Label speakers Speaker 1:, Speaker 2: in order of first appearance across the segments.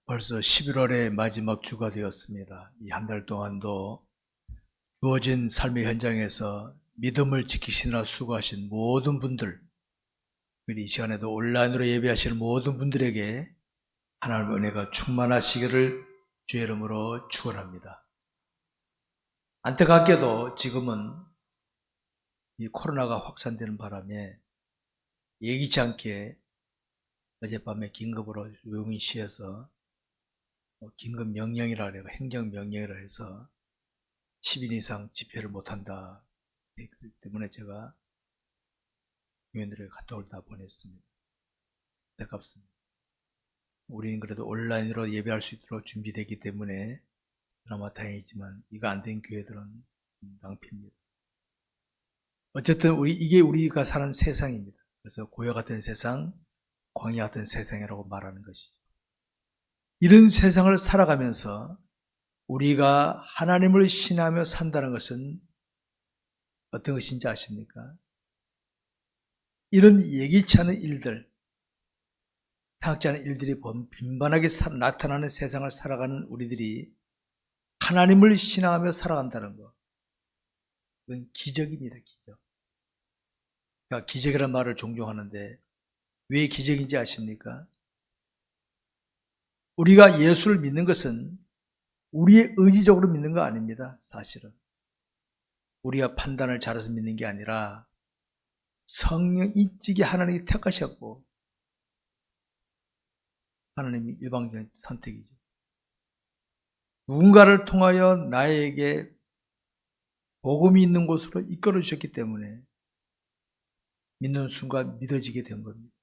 Speaker 1: 벌써 11월의 마지막 주가 되었습니다. 이 한 달 동안도 주어진 삶의 현장에서 믿음을 지키시느라 수고하신 모든 분들, 이 시간에도 온라인으로 예배하시는 모든 분들에게 하나님의 은혜가 충만하시기를 주의 이름으로 축원합니다. 안타깝게도 지금은 이 코로나가 확산되는 바람에 예기치 않게 어젯밤에 긴급으로 용인시에서 긴급 명령이라 그래요. 행정 명령이라 해서 10인 이상 집회를 못한다 했기 때문에 제가 교인들에게 카톡을 다 보냈습니다. 안타깝습니다. 우리는 그래도 온라인으로 예배할 수 있도록 준비되기 때문에 그나마 다행이지만 이거 안 된 교회들은 낭패입니다. 어쨌든 이게 우리가 사는 세상입니다. 그래서 고요 같은 세상, 광야 같은 세상이라고 말하는 것이죠. 이런 세상을 살아가면서 우리가 하나님을 신하며 산다는 것은 어떤 것인지 아십니까? 이런 예기치 않은 일들, 생각지 않은 일들이 빈번하게 나타나는 세상을 살아가는 우리들이 하나님을 신앙하며 살아간다는 것, 그건 기적입니다. 기적. 그러니까 기적이라는 말을 종종 하는데 왜 기적인지 아십니까? 우리가 예수를 믿는 것은 우리의 의지적으로 믿는 거 아닙니다. 사실은 우리가 판단을 잘해서 믿는 게 아니라 성령 일찍이 하나님이 택하셨고 하나님이 일방적인 선택이죠. 누군가를 통하여 나에게 복음이 있는 곳으로 이끌어 주셨기 때문에 믿는 순간 믿어지게 된 겁니다.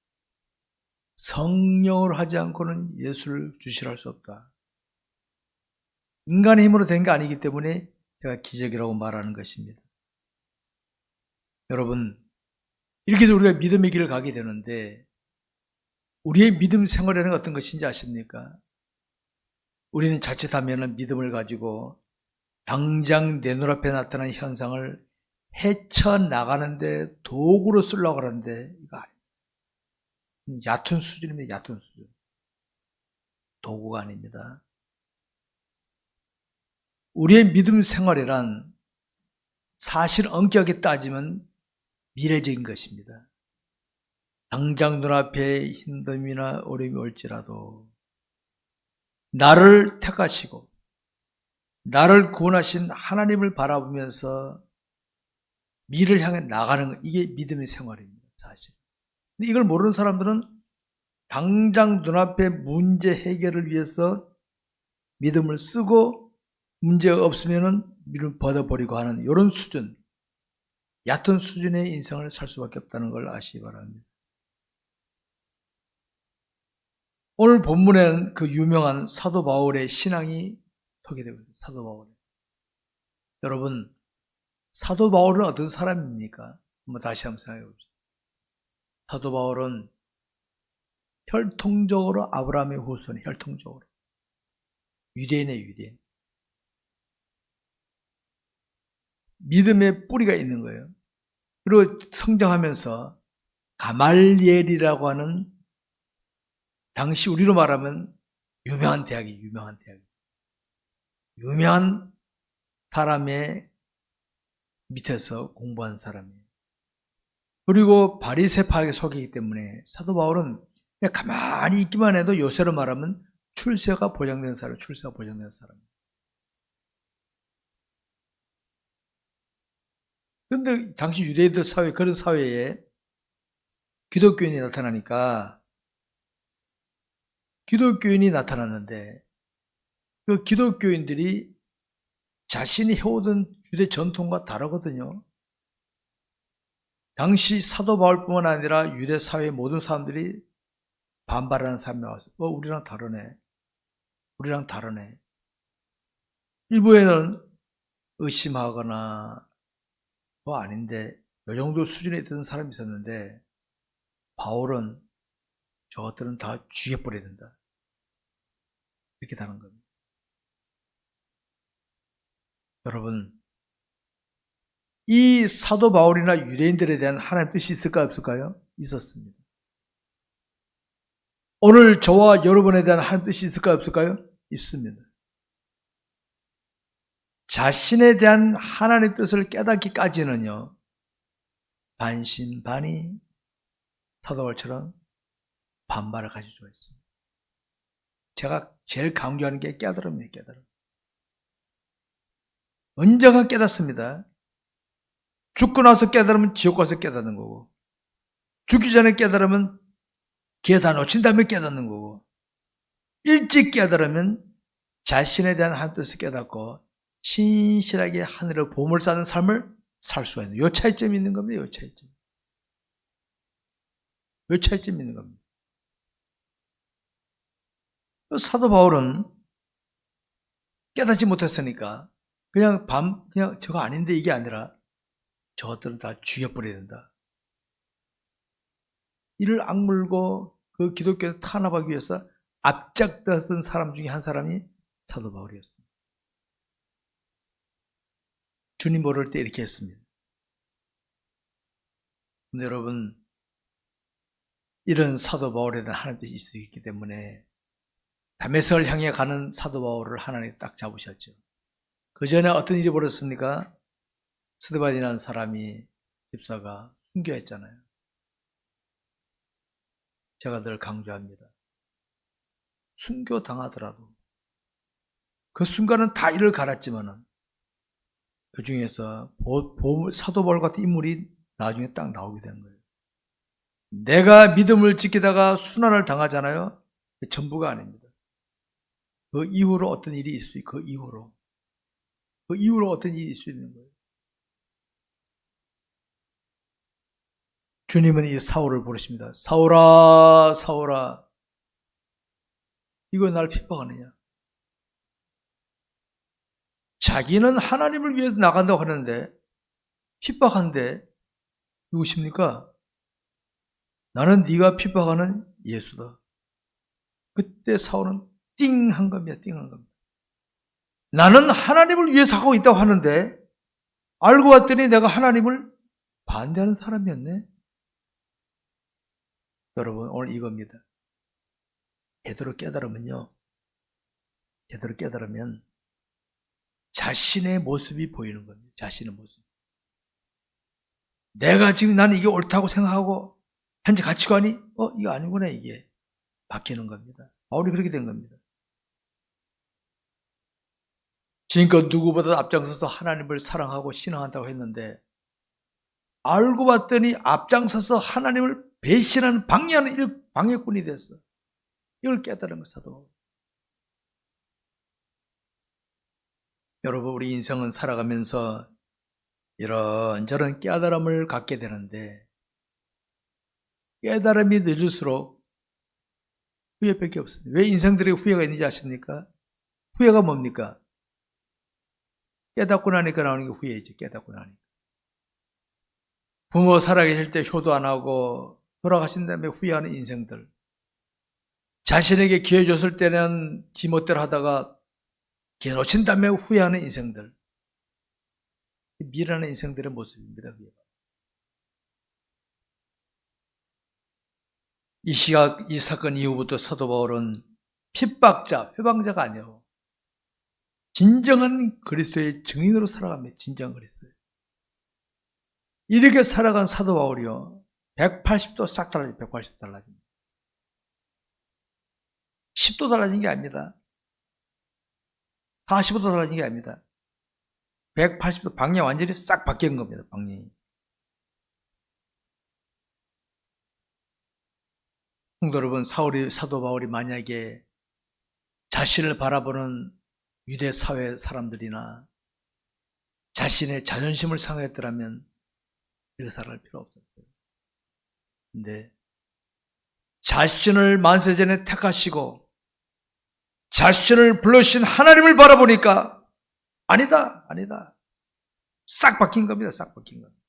Speaker 1: 성령으로 하지 않고는 예수를 주시라 할 수 없다. 인간의 힘으로 된 게 아니기 때문에 제가 기적이라고 말하는 것입니다. 여러분, 이렇게 해서 우리가 믿음의 길을 가게 되는데 우리의 믿음 생활에는 어떤 것인지 아십니까? 우리는 자칫하면 믿음을 가지고 당장 내 눈앞에 나타난 현상을 헤쳐나가는데 도구로 쓰려고 하는데 이거 아닙니다. 얕은 수준입니다. 얕은 수준. 도구가 아닙니다. 우리의 믿음 생활이란 사실 엄격하게 따지면 미래적인 것입니다. 당장 눈앞에 힘듦이나 어려움이 올지라도 나를 택하시고 나를 구원하신 하나님을 바라보면서 미래를 향해 나가는 것, 이게 믿음의 생활입니다. 사실. 근데 이걸 모르는 사람들은 당장 눈앞의 문제 해결을 위해서 믿음을 쓰고 문제가 없으면 믿음을 벗어버리고 하는 이런 수준, 얕은 수준의 인생을 살 수밖에 없다는 걸 아시기 바랍니다. 오늘 본문에는 그 유명한 사도 바울의 신앙이 소개되고 있습니다. 사도 바울. 여러분, 사도 바울은 어떤 사람입니까? 한번 다시 한번 생각해 봅시다. 사도 바울은 혈통적으로 아브라함의 후손, 혈통적으로. 유대인의 유대인. 믿음의 뿌리가 있는 거예요. 그리고 성장하면서 가말리엘이라고 하는 당시 우리로 말하면 유명한 대학이 유명한 사람의 밑에서 공부한 사람이에요. 그리고 바리새파에게 속이기 때문에 사도 바울은 그냥 가만히 있기만 해도 요새로 말하면 출세가 보장된 사람. 그런데 당시 유대인들 사회, 그런 사회에 기독교인이 나타나니까 기독교인이 나타났는데 그 기독교인들이 자신이 해오던 유대 전통과 다르거든요. 당시 사도 바울뿐만 아니라 유대 사회의 모든 사람들이 반발하는 사람이 나왔어요. 우리랑 다르네. 일부에는 의심하거나 아닌데 이 정도 수준에 있던 사람이 있었는데 바울은 저것들은 다 죽여버려야 된다. 이렇게 다는 겁니다. 여러분, 이 사도 바울이나 유대인들에 대한 하나님의 뜻이 있을까요? 없을까요? 있었습니다. 오늘 저와 여러분에 대한 하나님 뜻이 있을까요? 없을까요? 있습니다. 자신에 대한 하나님의 뜻을 깨닫기까지는요, 반신반의 사도 바울처럼 반발을 가질 수가 있습니다. 제가 제일 강조하는 게 깨달음이에요, 깨달음. 언젠가 깨닫습니다. 죽고 나서 깨달으면 지옥 가서 깨닫는 거고, 죽기 전에 깨달으면 기회 다 놓친 다음에 깨닫는 거고, 일찍 깨달으면 자신에 대한 하나님 뜻을 깨닫고 신실하게 하늘을 보물 쌓는 삶을 살 수가 있는, 요 차이점이 있는 겁니다. 요 차이점. 요 차이점이 있는 겁니다. 사도 바울은 깨닫지 못했으니까 그냥 저거 아닌데 이게 아니라 저것들은 다 죽여버려야 된다. 이를 악물고 그 기독교를 탄압하기 위해서 앞장섰던 사람 중에 한 사람이 사도 바울이었습니다. 주님 모를 때 이렇게 했습니다. 근데 여러분, 이런 사도 바울에 대한 하나님의 뜻이 있었기 때문에 다메섹을 향해 가는 사도 바울을 하나님이 딱 잡으셨죠. 그 전에 어떤 일이 벌어졌습니까? 스데반이라는 사람이, 집사가 순교했잖아요. 제가 늘 강조합니다. 순교 당하더라도 그 순간은 다 이를 갈았지만은 그 중에서 사도 바울 같은 인물이 나중에 딱 나오게 된 거예요. 내가 믿음을 지키다가 순환을 당하잖아요. 전부가 아닙니다. 그 이후로 어떤 일이 있을 수 있고, 그 이후로 어떤 일이 있을 수 있는 거예요. 주님은 이 사울을 부르십니다. 사울아, 사울아, 이거 날 핍박하느냐? 자기는 하나님을 위해서 나간다고 하는데 핍박한데 누구십니까? 나는 네가 핍박하는 예수다. 그때 사울은 띵한 겁니다. 띵한 겁니다. 나는 하나님을 위해서 하고 있다고 하는데 알고 봤더니 내가 하나님을 반대하는 사람이었네. 여러분, 오늘 이겁니다. 제대로 깨달으면 자신의 모습이 보이는 겁니다. 자신의 모습. 내가 지금 나는 이게 옳다고 생각하고 현재 가치관이 이거 아니구나, 이게 바뀌는 겁니다. 바울이 그렇게 된 겁니다. 지금껏 누구보다 앞장서서 하나님을 사랑하고 신앙한다고 했는데 알고 봤더니 앞장서서 하나님을 배신하는 방해하는 방해꾼이 됐어. 이걸 깨달은 것사도. 여러분, 우리 인생은 살아가면서 이런저런 깨달음을 갖게 되는데 깨달음이 늦을수록 후회밖에 없습니다. 왜 인생들의 후회가 있는지 아십니까? 후회가 뭡니까? 깨닫고 나니까 나오는 게 후회이죠. 깨닫고 나니까. 부모 살아계실 때 효도 안 하고 돌아가신 다음에 후회하는 인생들. 자신에게 기회 줬을 때는 지멋대로 하다가 기회 놓친 다음에 후회하는 인생들. 미련한 인생들의 모습입니다. 이 사건 이후부터 사도 바울은 핍박자, 회방자가 아니에요. 진정한 그리스도의 증인으로 살아갑니다. 진정한 그리스도. 이렇게 살아간 사도 바울이요. 180도 싹 달라집니다. 180도 달라집니다. 10도 달라진 게 아닙니다. 45도 달라진 게 아닙니다. 180도 방향 완전히 싹 바뀐 겁니다. 방향이. 성도 여러분, 사도 바울이 만약에 자신을 바라보는 유대 사회 사람들이나 자신의 자존심을 상했더라면 이렇게 살아갈 필요 없었어요. 근데 자신을 만세전에 택하시고 자신을 불러주신 하나님을 바라보니까 아니다. 싹 바뀐 겁니다. 싹 바뀐 겁니다.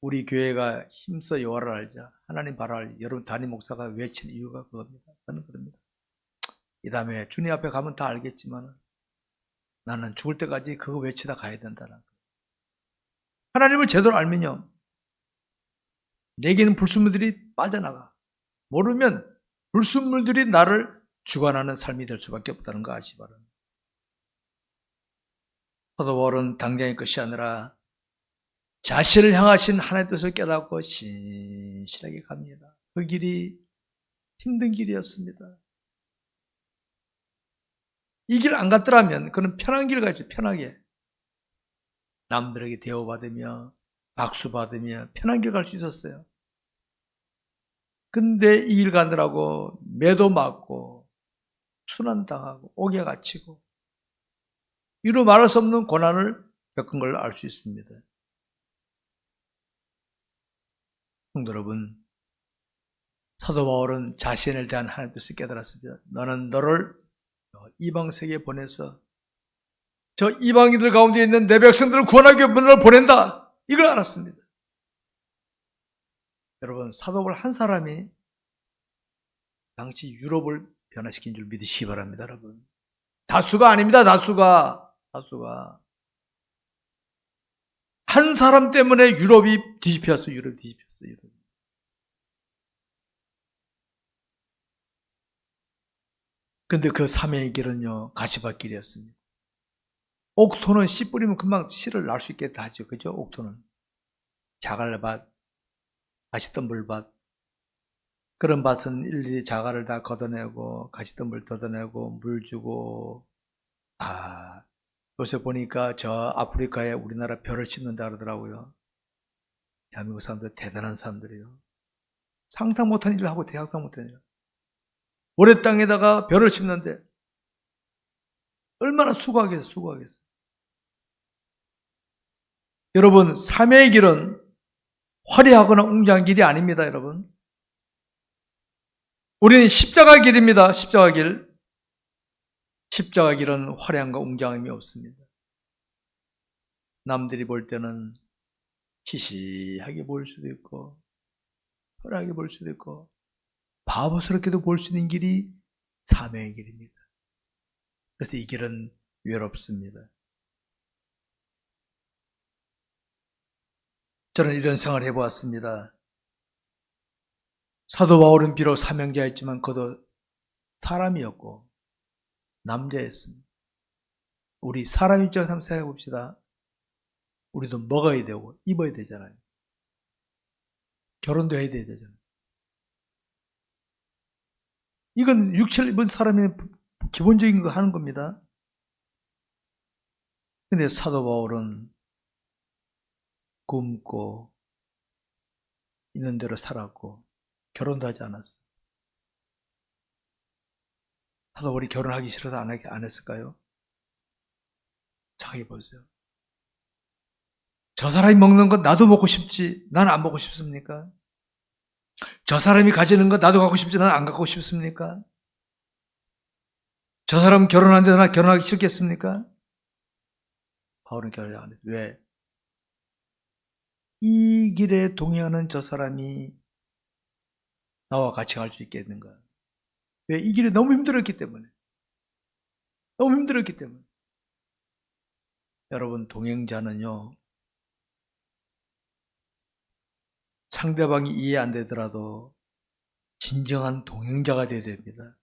Speaker 1: 우리 교회가 힘써 여호와를 알자, 하나님 바라알, 여러분 담임 목사가 외치는 이유가 그겁니다. 저는 그럽니다. 이 다음에 주님 앞에 가면 다 알겠지만 나는 죽을 때까지 그거 외치다 가야 된다는 거예요. 하나님을 제대로 알면요, 내게는 불순물들이 빠져나가. 모르면 불순물들이 나를 주관하는 삶이 될 수밖에 없다는 거 아시기 바랍니다. 사도 바울은 당장의 것이 아니라 자신을 향하신 하나님의 뜻을 깨닫고 신실하게 갑니다. 그 길이 힘든 길이었습니다. 이 길 안 갔더라면 그는 편한 길 가죠. 편하게. 남들에게 대우받으며 박수받으며 편한 길 갈 수 있었어요. 근데 이 길 가느라고 매도 맞고 순환당하고 옥에 갇히고 이루 말할 수 없는 고난을 겪은 걸 알 수 있습니다. 성도 여러분, 사도 바울은 자신을 대한 하나님의 뜻을 깨달았습니다. 너는 너를 이방 세계에 보내서 저 이방인들 가운데 있는 내 백성들을 구원하기 위해 너를 보낸다. 이걸 알았습니다. 여러분, 사도 바울 한 사람이 당시 유럽을 변화시킨 줄 믿으시기 바랍니다. 여러분, 다수가 아닙니다. 다수가 한 사람 때문에 유럽이 뒤집혔어요. 유럽이. 근데 그 사명의 길은요, 가시밭길이었습니다. 옥토는 씨 뿌리면 금방 씨를 날 수 있겠다 하죠. 그죠? 옥토는. 자갈밭, 가시덤불밭. 그런 밭은 일일이 자갈을 다 걷어내고, 가시덤불 걷어내고, 물 주고, 요새 보니까 저 아프리카에 우리나라 벼를 심는다 그러더라고요. 대한민국 사람들 대단한 사람들이에요. 상상 못한 일을 하고 상상 못한 일. 모래 땅에다가 벼를 심는데 얼마나 수고하겠어. 여러분, 삶의 길은 화려하거나 웅장한 길이 아닙니다, 여러분. 우리는 십자가 길입니다. 십자가 길. 십자가 길은 화려함과 웅장함이 없습니다. 남들이 볼 때는 시시하게 볼 수도 있고 화려하게 볼 수도 있고 바보스럽게도 볼 수 있는 길이 사명의 길입니다. 그래서 이 길은 외롭습니다. 저는 이런 생활을 해보았습니다. 사도 바울은 비록 사명자였지만 그도 사람이었고 남자였습니다. 우리 사람 입장에서 한번 생각해 봅시다. 우리도 먹어야 되고 입어야 되잖아요. 결혼도 해야 되잖아요. 이건 육체를 입은 사람의 기본적인 거 하는 겁니다. 근데 사도 바울은 굶고 있는 대로 살았고 결혼도 하지 않았어요. 사도 바울이 결혼하기 싫어서 안 했을까요? 생각해 보세요. 저 사람이 먹는 건 나도 먹고 싶지, 난 안 먹고 싶습니까? 저 사람이 가지는 건 나도 갖고 싶지, 난 안 갖고 싶습니까? 저 사람 결혼하는데 나 결혼하기 싫겠습니까? 바울은 결혼 안 했어요. 왜? 이 길에 동행하는 저 사람이 나와 같이 갈 수 있겠는가? 왜? 이 길이 너무 힘들었기 때문에. 여러분, 동행자는요, 상대방이 이해 안 되더라도 진정한 동행자가 되어야 됩니다.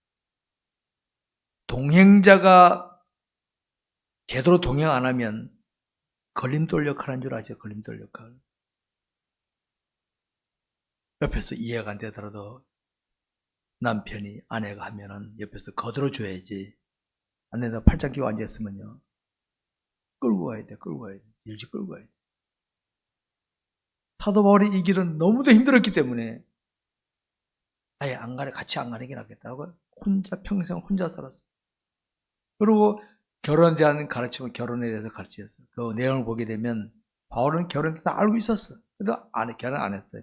Speaker 1: 동행자가 제대로 동행 안 하면 걸림돌 역할 하는 줄 아죠? 걸림돌 역할. 옆에서 이해가 안 되더라도 남편이 아내가 하면은 옆에서 거들어줘야지. 아내가 팔짱 끼고 앉아있으면요, 끌고 가야 돼. 일찍 끌고 가야 돼. 사도 바울이 이 길은 너무도 힘들었기 때문에 아예 같이 안 가는 게 낫겠다고 평생 혼자 살았어요. 그리고 결혼에 대한 가르침은 결혼에 대해서 가르쳤어요. 그 내용을 보게 되면 바울은 결혼에 대해서 알고 있었어. 그래도 결혼 안 했어요.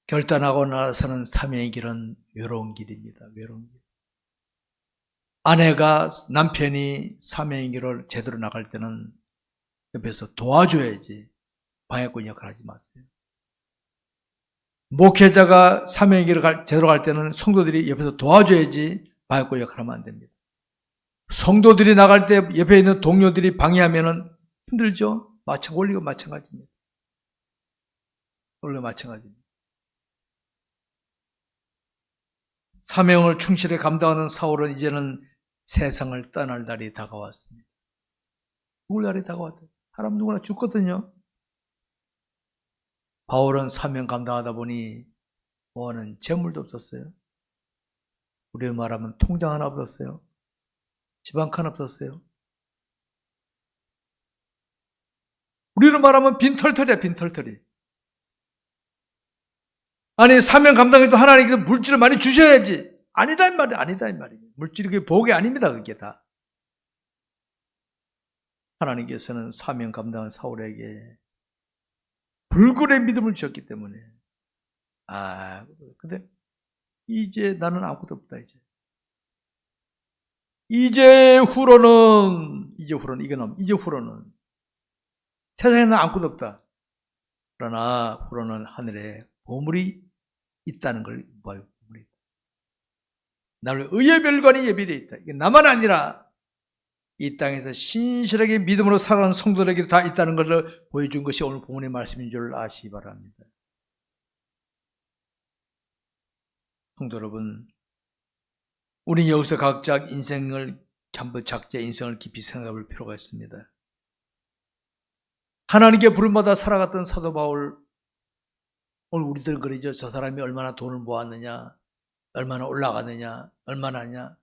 Speaker 1: 결단하고 나서는 사명의 길은 외로운 길입니다. 외로운 길. 남편이 사명의 길을 제대로 나갈 때는 옆에서 도와줘야지 방해꾼 역할을 하지 마세요. 목회자가 사명의 길을 제대로 갈 때는 성도들이 옆에서 도와줘야지 방해꾼 역할을 하면 안 됩니다. 성도들이 나갈 때 옆에 있는 동료들이 방해하면 힘들죠? 원리가 마찬가지입니다. 원래 마찬가지입니다. 사명을 충실히 감당하는 사울은 이제는 세상을 떠날 날이 다가왔습니다. 죽을 날이 다가왔어요. 사람 누구나 죽거든요. 바울은 사명 감당하다 보니 뭐하는 재물도 없었어요. 우리로 말하면 통장 하나 없었어요. 집 한 칸 없었어요. 우리로 말하면 빈털털이야, 빈털털이. 아니, 사명 감당해도 하나님께서 물질을 많이 주셔야지. 아니다, 이 말이야, 아니다, 이 말이야. 물질이 그게 복이 아닙니다, 그게 다. 하나님께서는 사명 감당한 사울에게 불굴의 믿음을 주셨기 때문에, 근데 이제 나는 아무것도 없다, 이제 후로는 세상에는 아무것도 없다. 그러나 후로는 하늘에 보물이 있다는 걸 봐요. 나를 의의 별관이 예비되어 있다. 이게 나만 아니라 이 땅에서 신실하게 믿음으로 살아가는 성도들에게도 다 있다는 것을 보여준 것이 오늘 본문의 말씀인 줄 아시기 바랍니다. 성도 여러분, 우리 여기서 각자 인생을 한번 작자의 인생을 깊이 생각해 볼 필요가 있습니다. 하나님께 부름받아 살아갔던 사도 바울, 오늘 우리들은 그러죠. 저 사람이 얼마나 돈을 모았느냐, 얼마나 올라가느냐, 얼마나 하냐,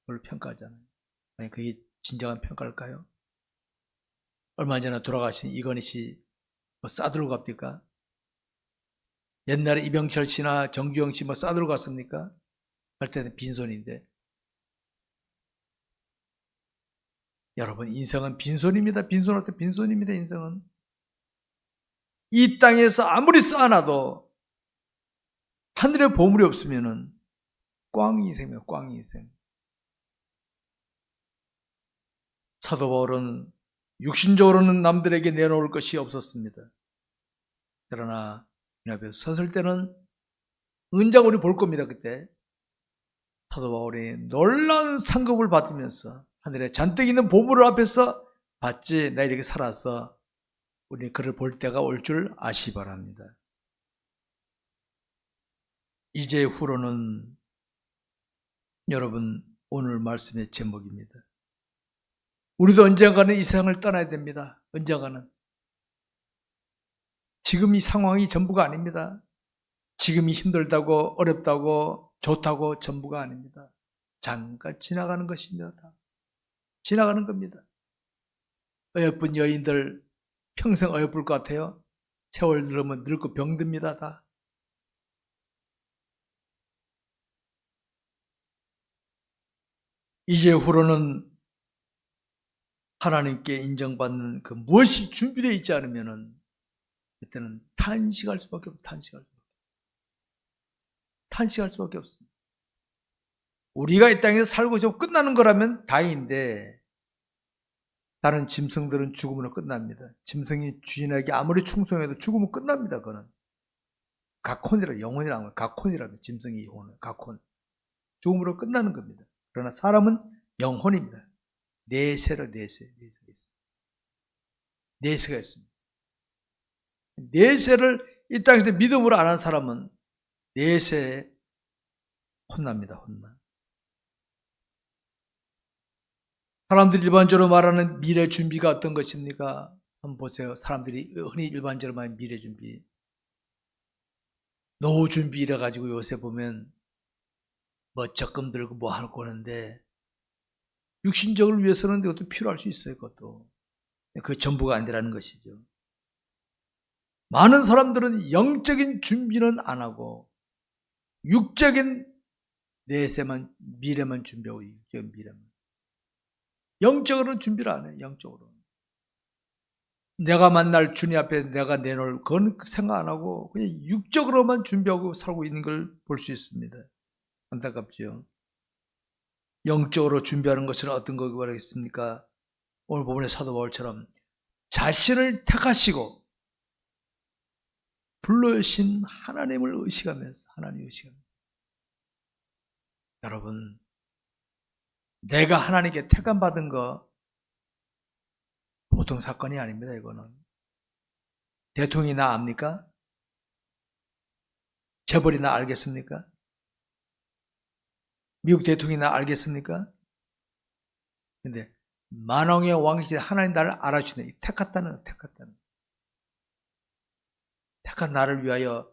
Speaker 1: 그걸 평가하잖아요. 아니, 그게 진정한 평가일까요? 얼마 전에 돌아가신 이건희 씨, 뭐 싸들고 갑니까? 옛날에 이병철 씨나 정주영 씨 뭐 싸들고 갔습니까? 할 때는 빈손인데. 여러분, 인생은 빈손입니다. 빈손할 때 빈손입니다, 인생은. 이 땅에서 아무리 쌓아놔도 하늘에 보물이 없으면은 꽝이 인생이에요, 꽝이 인생. 사도 바울은 육신적으로는 남들에게 내놓을 것이 없었습니다. 그러나 이 앞에 섰을 때는 은장 우리 볼 겁니다, 그때. 사도 바울이 놀라운 상급을 받으면서 하늘에 잔뜩 있는 보물을 앞에서 봤지, 나 이렇게 살아서 우리 그를 볼 때가 올 줄 아시기 바랍니다. 이제 후로는 여러분 오늘 말씀의 제목입니다. 우리도 언젠가는 이 세상을 떠나야 됩니다. 언젠가는. 지금 이 상황이 전부가 아닙니다. 지금이 힘들다고 어렵다고 좋다고 전부가 아닙니다. 잠깐 지나가는 것입니다. 다. 지나가는 겁니다. 어여쁜 여인들 평생 어여쁠 것 같아요. 세월 들으면 늙고 병듭니다. 다. 이제 후로는 하나님께 인정받는 그 무엇이 준비되어 있지 않으면은 그때는 탄식할 수밖에 없어요. 탄식할 수밖에 없습니다. 우리가 이 땅에서 살고 좀 끝나는 거라면 다행인데 다른 짐승들은 죽음으로 끝납니다. 짐승이 주인에게 아무리 충성해도 죽으면 끝납니다. 그거는 가콘이라 영혼이라는 거예요. 가콘이라는 짐승이 영혼은 가콘. 죽음으로 끝나는 겁니다. 그러나 사람은 영혼입니다. 내세가 있습니다. 내세를 이 땅에서 믿음으로 안 한 사람은 내세에 혼납니다. 혼나. 사람들이 일반적으로 말하는 미래 준비가 어떤 것입니까? 한번 보세요. 사람들이 흔히 일반적으로 말하는 미래 준비. 노후 준비 이래가지고 요새 보면 뭐 적금 들고 뭐 할 거는데 육신적을 위해서는 그것도 필요할 수 있어요. 그것도. 그 전부가 아니라는 것이죠. 많은 사람들은 영적인 준비는 안 하고 육적인 내세만 미래만 준비하고 육적인 미래만. 영적으로는 준비를 안 해요. 영적으로는. 내가 만날 주님 앞에 내가 내놓을 그건 생각 안 하고 그냥 육적으로만 준비하고 살고 있는 걸 볼 수 있습니다. 안타깝죠. 영적으로 준비하는 것은 어떤 거라고 말하겠습니까? 오늘 본문의 사도 바울처럼 자신을 택하시고 불러주신 하나님을 의식하면서 여러분, 내가 하나님께 택함받은 거 보통 사건이 아닙니다. 이거는 대통령이 나 압니까? 재벌이나 알겠습니까? 미국 대통령이나 알겠습니까? 근데 만왕의 왕이신 하나님 나를 알아주시네. 택한 나를 위하여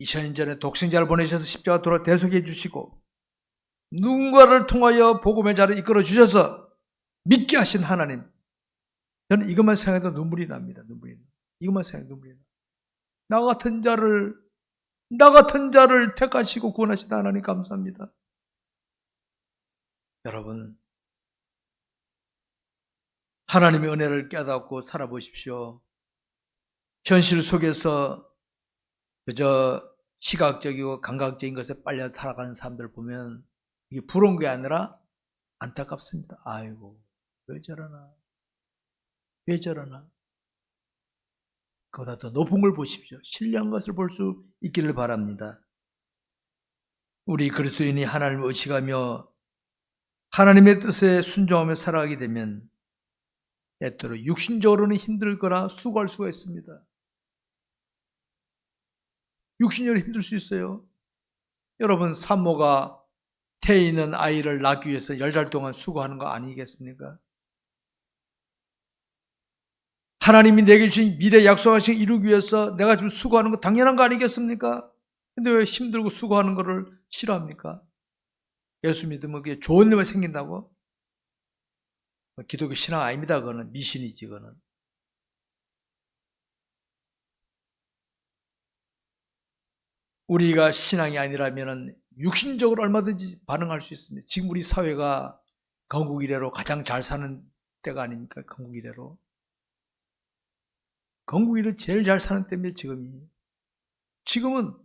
Speaker 1: 2000년 전에 독생자를 보내셔서 십자가 돌아 대속해 주시고 누군가를 통하여 복음의 자를 이끌어 주셔서 믿게 하신 하나님. 저는 이것만 생각해도 눈물이 납니다. 이것만 생각해도 눈물이 납니다. 나 같은 자를 택하시고 구원하신 하나님 감사합니다. 여러분, 하나님의 은혜를 깨닫고 살아보십시오. 현실 속에서 그저 시각적이고 감각적인 것에 빨려 살아가는 사람들 보면 이게 부러운 게 아니라 안타깝습니다. 아이고, 왜 저러나. 그보다 더 높은 걸 보십시오. 신령한 것을 볼 수 있기를 바랍니다. 우리 그리스도인이 하나님을 의식하며 하나님의 뜻에 순종하며 살아가게 되면 때때로 육신적으로는 힘들거나 수고할 수가 있습니다. 육신적으로 힘들 수 있어요. 여러분, 산모가 태에 있는 아이를 낳기 위해서 10달 동안 수고하는 거 아니겠습니까? 하나님이 내게 주신 미래 약속하신 이루기 위해서 내가 지금 수고하는 거 당연한 거 아니겠습니까? 근데 왜 힘들고 수고하는 거를 싫어합니까? 예수 믿으면 그게 좋은 일만 생긴다고? 기독교 신앙 아닙니다. 그거는 미신이지. 그거는. 우리가 신앙이 아니라면 육신적으로 얼마든지 반응할 수 있습니다. 지금 우리 사회가 건국 이래로 가장 잘 사는 때가 아닙니까? 건국 이래로. 건국 이래로 제일 잘 사는 때입니다. 지금은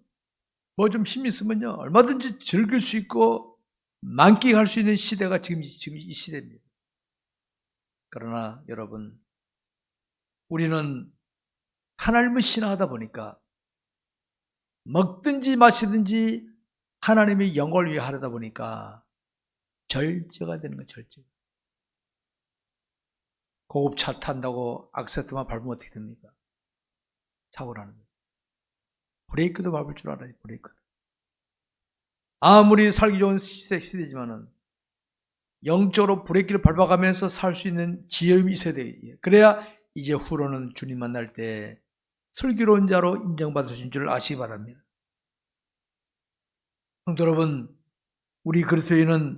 Speaker 1: 뭐 좀 힘 있으면요 얼마든지 즐길 수 있고 만끽할 수 있는 시대가 지금 이 시대입니다. 그러나 여러분, 우리는 하나님을 신앙하다 보니까 먹든지 마시든지 하나님의 영광을 위해 하려다 보니까 절제가 되는 거예요. 절제. 고급 차 탄다고 악셀트만 밟으면 어떻게 됩니까? 사고 나는 거예요. 브레이크도 밟을 줄 알아요. 브레이크도. 아무리 살기 좋은 시대지만은 영적으로 브레이크를 밟아가면서 살 수 있는 지혜움이 있어야 돼요. 그래야 이제 후로는 주님 만날 때 슬기로운 자로 인정받으신 줄 아시기 바랍니다. 성도 여러분, 우리 그리스도인은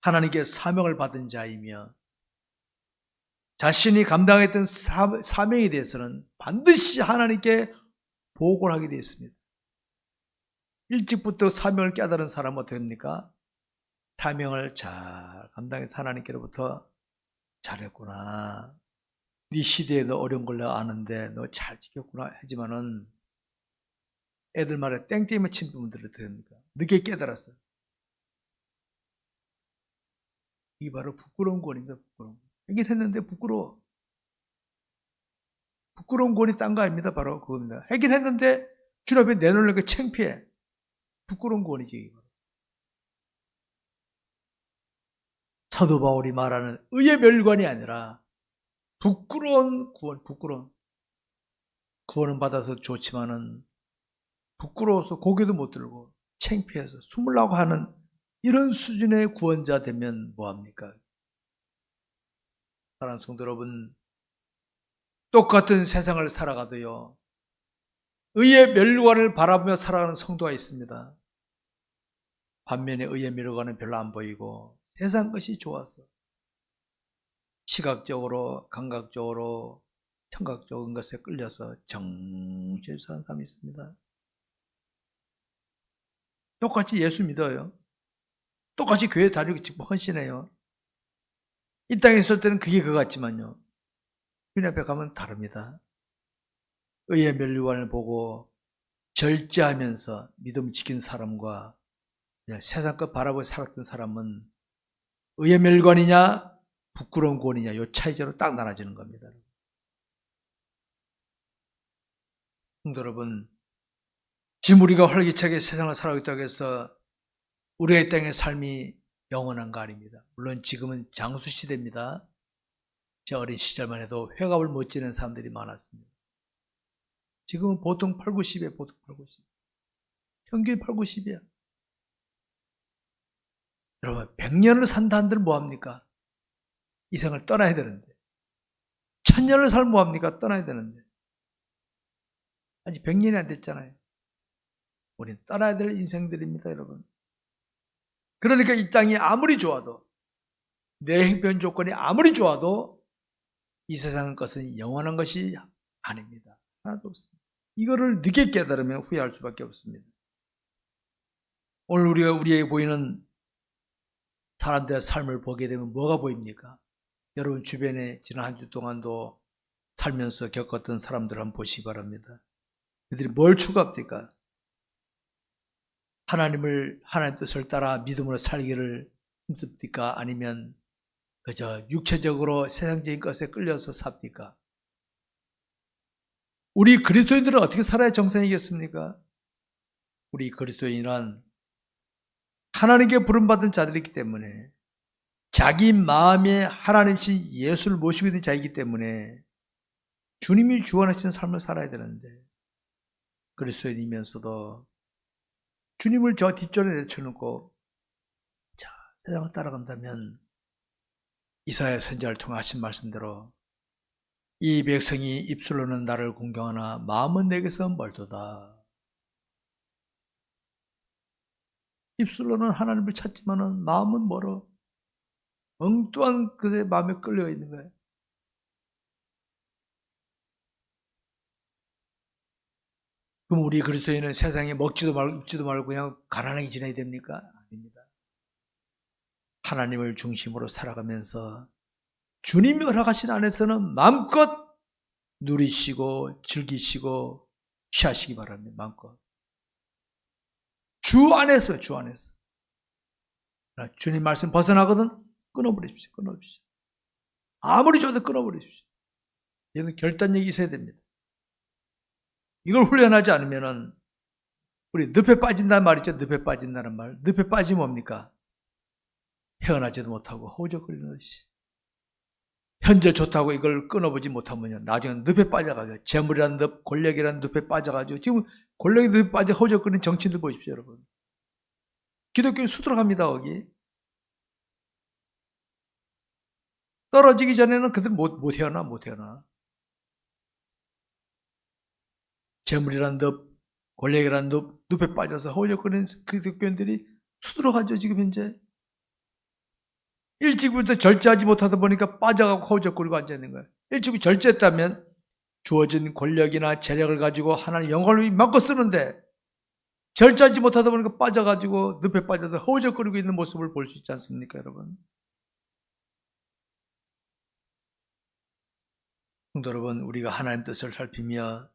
Speaker 1: 하나님께 사명을 받은 자이며 자신이 감당했던 사명에 대해서는 반드시 하나님께 보고를 하게 되어 있습니다. 일찍부터 사명을 깨달은 사람은 어떻게 됩니까? 사명을 잘 감당해서 하나님께로부터 잘했구나. 네 시대에 너 어려운 걸 내가 아는데 너 잘 지켰구나 하지만은 애들 말에 땡땡이만 친 부분들을 어떻게 됩니까? 늦게 깨달았어. 이게 바로 부끄러운 권입니다. 부끄러운 권. 하긴 했는데 부끄러워. 부끄러운 권이 딴 거 아닙니다. 바로 그겁니다. 하긴 했는데 주님 앞에 내놓으려니까 창피해. 부끄러운 권이지. 사도 바울이 말하는 의의 멸관이 아니라 부끄러운 구원, 구원은 받아서 좋지만은 부끄러워서 고개도 못 들고 창피해서 숨으려고 하는 이런 수준의 구원자 되면 뭐합니까? 사랑하는 성도 여러분, 똑같은 세상을 살아가도요 의의 멸관을 바라보며 살아가는 성도가 있습니다. 반면에 의의 멸관은 별로 안 보이고 세상 것이 좋아서 시각적으로, 감각적으로, 청각적인 것에 끌려서 정신을 사는 사람이 있습니다. 똑같이 예수 믿어요. 똑같이 교회 다니고 직분 헌신해요. 이 땅에 있을 때는 그게 그거 같지만요. 주님 앞에 가면 다릅니다. 의의 멸관을 보고 절제하면서 믿음 지킨 사람과 세상 것 바라보고 살았던 사람은 의의 멸관이냐 부끄러운 권이냐 요 차이적으로 딱 나눠지는 겁니다. 성도 여러분, 지금 우리가 활기차게 세상을 살아가고 있다고 해서 우리의 땅의 삶이 영원한 거 아닙니다. 물론 지금은 장수 시대입니다. 제 어린 시절만 해도 회갑을 못 지는 사람들이 많았습니다. 지금은 보통 8, 90에 보통 8, 90. 평균 8, 90이야. 여러분, 100년을 산다 한들 뭐합니까? 이 생을 떠나야 되는데. 1000년을 살면 뭐합니까? 떠나야 되는데. 아직 100년이 안 됐잖아요. 우리는 떠나야 될 인생들입니다, 여러분. 그러니까 이 땅이 아무리 좋아도, 내 형편 조건이 아무리 좋아도 이 세상 것은 영원한 것이 아닙니다. 하나도 없습니다. 이거를 늦게 깨달으면 후회할 수밖에 없습니다. 오늘 우리에게 보이는 사람들의 삶을 보게 되면 뭐가 보입니까? 여러분 주변에 지난 한 주 동안도 살면서 겪었던 사람들 한번 보시기 바랍니다. 그들이 뭘 추구합니까? 하나님 뜻을 따라 믿음으로 살기를 힘씁니까? 아니면 그저 육체적으로 세상적인 것에 끌려서 삽니까? 우리 그리스도인들은 어떻게 살아야 정상이겠습니까? 우리 그리스도인은 하나님께 부름받은 자들이기 때문에 자기 마음에 하나님이신 예수를 모시고 있는 자이기 때문에 주님이 주관하시는 삶을 살아야 되는데 그리스도인이면서도 주님을 저 뒷전에 내쳐놓고 자, 세상을 따라간다면 이사야 선지자를 통해 하신 말씀대로 이 백성이 입술로는 나를 공경하나 마음은 내게서 멀도다. 입술로는 하나님을 찾지만은 마음은 멀어. 엉뚱한 그의 마음에 끌려 있는 거예요. 그럼 우리 그리스도인은 세상에 먹지도 말고 입지도 말고 그냥 가난하게 지내야 됩니까? 아닙니다. 하나님을 중심으로 살아가면서 주님이 허락하신 안에서는 마음껏 누리시고 즐기시고 취하시기 바랍니다. 마음껏. 주 안에서요. 주 안에서. 주님 말씀 벗어나거든 끊어버리십시오. 끊어버리십시오. 아무리 줘도 끊어버리십시오. 이건 결단력이 있어야 됩니다. 이걸 훈련하지 않으면은 우리 늪에 빠진다는 말 있죠. 늪에 빠진다는 말. 늪에 빠지면 뭡니까? 헤어나지도 못하고 허우적거리는 것이. 현재 좋다고 이걸 끊어보지 못하면요. 나중에 늪에 빠져가지고 재물이라는 늪, 권력이라는 늪에 빠져가지고 지금 권력이 늪에 빠져 허우적거리는 정치인들 보십시오. 여러분. 기독교는 수두룩합니다. 거기. 떨어지기 전에는 그들 못 헤어나. 재물이라는 늪, 권력이라는 늪에 빠져서 허우적거리는 기독교인들이 수두룩하죠. 지금 현재. 일찍부터 절제하지 못하다 보니까 빠져가고 허우적거리고 앉아있는 거예요. 일찍부터 절제했다면 주어진 권력이나 재력을 가지고 하나님 영광을 마음껏 쓰는데 절제하지 못하다 보니까 빠져가지고 늪에 빠져서 허우적거리고 있는 모습을 볼 수 있지 않습니까, 여러분? 성도 여러분, 우리가 하나님 뜻을 살피며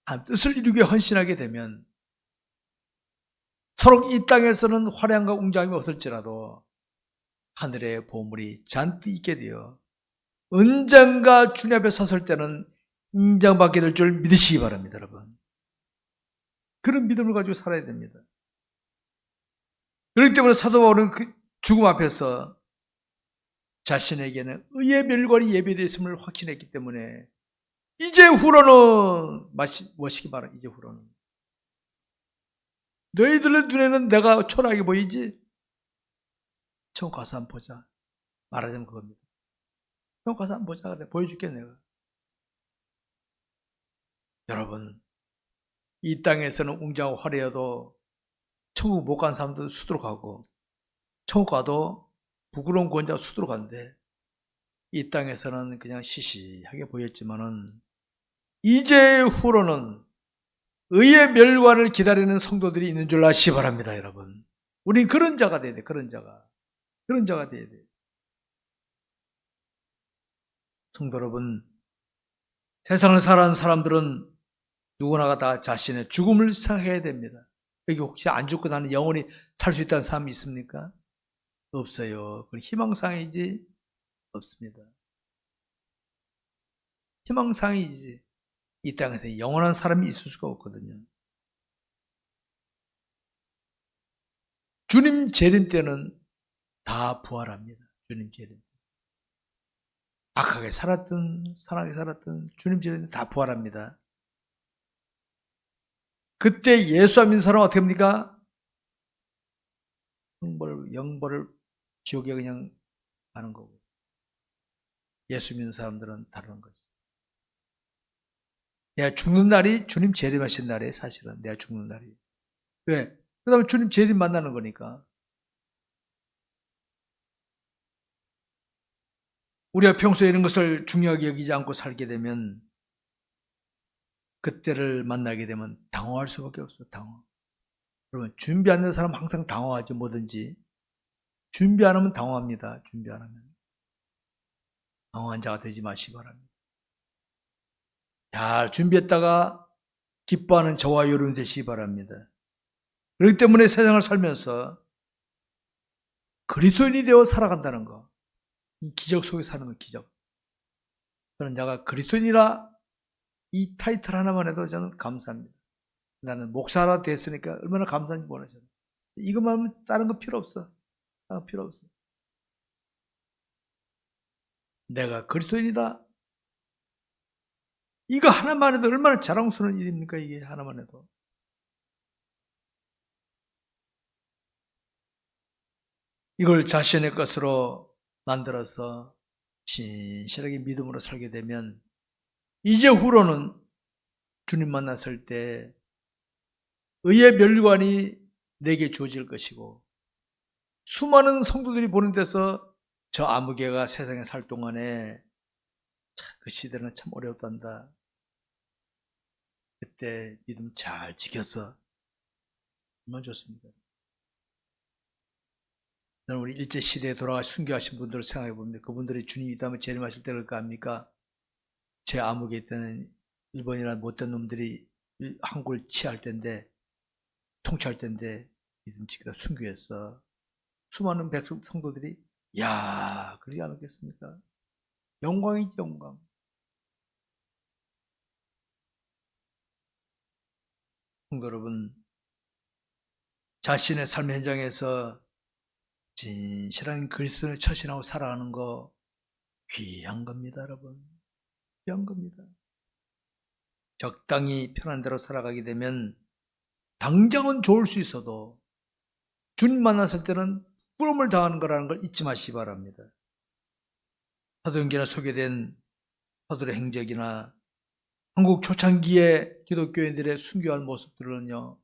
Speaker 1: 하나님 뜻을 이루기 위해 헌신하게 되면 서로 이 땅에서는 화려함과 웅장함이 없을지라도 하늘의 보물이 잔뜩 있게 되어 언젠가 주님 앞에 섰을 때는 인정받게 될 줄 믿으시기 바랍니다, 여러분. 그런 믿음을 가지고 살아야 됩니다. 그렇기 때문에 사도 바울은 그 죽음 앞에서 자신에게는 의의 멸관이 예비되어 있음을 확신했기 때문에 이제 후로는 무엇이기 바랍니다. 이제 후로는 너희들의 눈에는 내가 초라하게 보이지? 천국 가서 한번 보자. 말하자면 그겁니다. 천국 가서 한번 보자. 그래. 보여줄게 내가. 여러분, 이 땅에서는 웅장하고 화려해도 천국 못 간 사람들도 수두룩하고 천국 가도 부끄러운 구원자가 수두룩한데 이 땅에서는 그냥 시시하게 보였지만은 이제 후로는 의의 멸관을 기다리는 성도들이 있는 줄 아시기 바랍니다, 여러분. 우린 그런 자가 돼야 돼. 그런 자가 돼야 돼. 성도 여러분, 세상을 살아가는 사람들은 누구나가 다 자신의 죽음을 생각해야 됩니다. 여기 혹시 안 죽고 나는 영원히 살 수 있다는 사람이 있습니까? 없어요. 그건 희망상이지 없습니다. 희망상이지 이 땅에서 영원한 사람이 있을 수가 없거든요. 주님 재림 때는 다 부활합니다. 주님 재림. 악하게 살았든 선하게 살았든 주님 재림 때 다 부활합니다. 그때 예수 안 믿는 사람은 어떻게 합니까? 영벌을 지옥에 그냥 가는 거고, 예수 믿는 사람들은 다른 거지. 내가 죽는 날이 주님 재림하신 날이에요. 사실은 내가 죽는 날이. 왜? 그 다음에 주님 재림 만나는 거니까. 우리가 평소에 이런 것을 중요하게 여기지 않고 살게 되면 그때를 만나게 되면 당황할 수밖에 없어요. 당황. 여러분, 준비 안 된 사람 항상 당황하지. 뭐든지 준비 안 하면 당황합니다. 준비 안 하면 당황한 자가 되지 마시기 바랍니다. 잘 준비했다가 기뻐하는 저와 여러분 되시기 바랍니다. 그렇기 때문에 세상을 살면서 그리스도인이 되어 살아간다는 거, 이 기적 속에 사는 거, 기적. 저는 내가 그리스도인이라 이 타이틀 하나만 해도 저는 감사합니다. 나는 목사라 됐으니까 얼마나 감사한지 몰라요. 이것만 하면 다른 거 필요 없어. 다른 거 필요 없어. 내가 그리스도인이다. 이거 하나만 해도 얼마나 자랑스러운 일입니까? 이게 하나만 해도. 이걸 자신의 것으로 만들어서 진실하게 믿음으로 살게 되면 이제 후로는 주님 만났을 때 의의 멸관이 내게 주어질 것이고, 수많은 성도들이 보는 데서 저 아무개가 세상에 살 동안에 그 시대는 참 어려웠단다. 그때 믿음 잘 지켜서 얼마나 좋습니다. 저는 우리 일제시대에 돌아가 순교하신 분들을 생각해 봅니다. 그분들이 주님이 이 다음에 재림하실 때 그럴까 합니까? 제 암흑에 있던 일본이나 못된 놈들이 한국을 취할 때인데, 통치할 때인데 믿음 지키다 순교했어. 수많은 백성 성도들이 야, 그러지 않았겠습니까? 영광이지, 영광. 성도 여러분, 자신의 삶의 현장에서 진실한 그리스도를 처신하고 살아가는 거 귀한 겁니다, 여러분. 귀한 겁니다. 적당히 편한 대로 살아가게 되면 당장은 좋을 수 있어도 주님 만났을 때는 부끄러움을 당하는 거라는 걸 잊지 마시기 바랍니다. 사도행전에 소개된 사도의 행적이나 한국 초창기의 기독교인들의 순교한 모습들은요,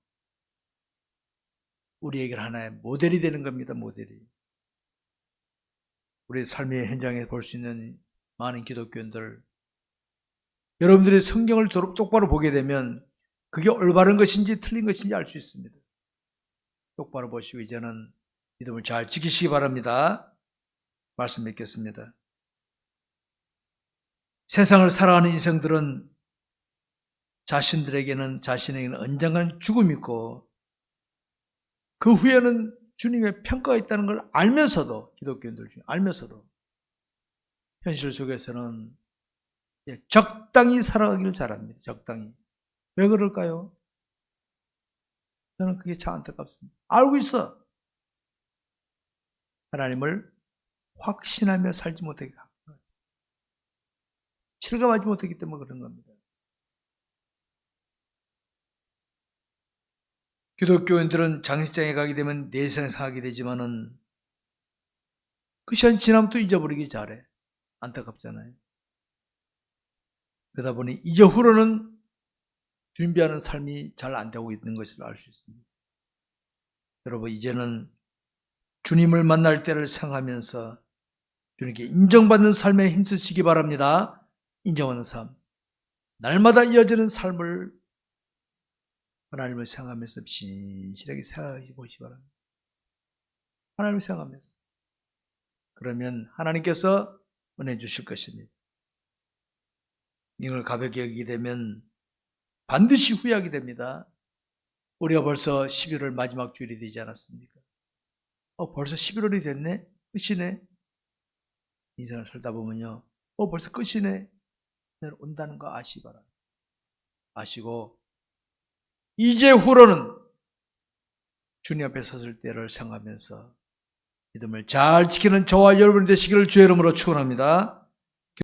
Speaker 1: 우리에게 하나의 모델이 되는 겁니다. 모델이. 우리 삶의 현장에 볼 수 있는 많은 기독교인들, 여러분들이 성경을 똑바로 보게 되면 그게 올바른 것인지 틀린 것인지 알 수 있습니다. 똑바로 보시고 이제는 믿음을 잘 지키시기 바랍니다. 말씀 맺겠습니다. 세상을 살아가는 인생들은 자신에게는 언젠간 죽음이 있고 그 후에는 주님의 평가가 있다는 걸 알면서도, 기독교인들 중에 알면서도 현실 속에서는 적당히 살아가기를 잘합니다. 적당히. 왜 그럴까요? 저는 그게 참 안타깝습니다. 알고 있어. 하나님을 확신하며 살지 못하게 하고 실감하지 못하기 때문에 그런 겁니다. 기독교인들은 장례식장에 가게 되면 내세상 하게 되지만은 그 시간 지나면 또 잊어버리기 잘해. 안타깝잖아요. 그러다 보니 이제 후로는 준비하는 삶이 잘 안 되고 있는 것을 알 수 있습니다. 여러분, 이제는 주님을 만날 때를 생각하면서 주님께 인정받는 삶에 힘쓰시기 바랍니다. 인정하는 삶. 날마다 이어지는 삶을 하나님을 생각하면서 진실하게 생각해 보시기 바랍니다. 하나님을 생각하면서. 그러면 하나님께서 은혜 주실 것입니다. 이걸 가볍게 여기게 되면 반드시 후회하게 됩니다. 우리가 벌써 11월 마지막 주일이 되지 않았습니까? 벌써 11월이 됐네? 끝이네? 인생을 살다 보면요, 벌써 끝이네? 온다는 거 아시기 바랍니다. 아시고 이제 후로는 주님 앞에 섰을 때를 생각하면서 믿음을 잘 지키는 저와 여러분 되시기를 주의 이름으로 축원합니다.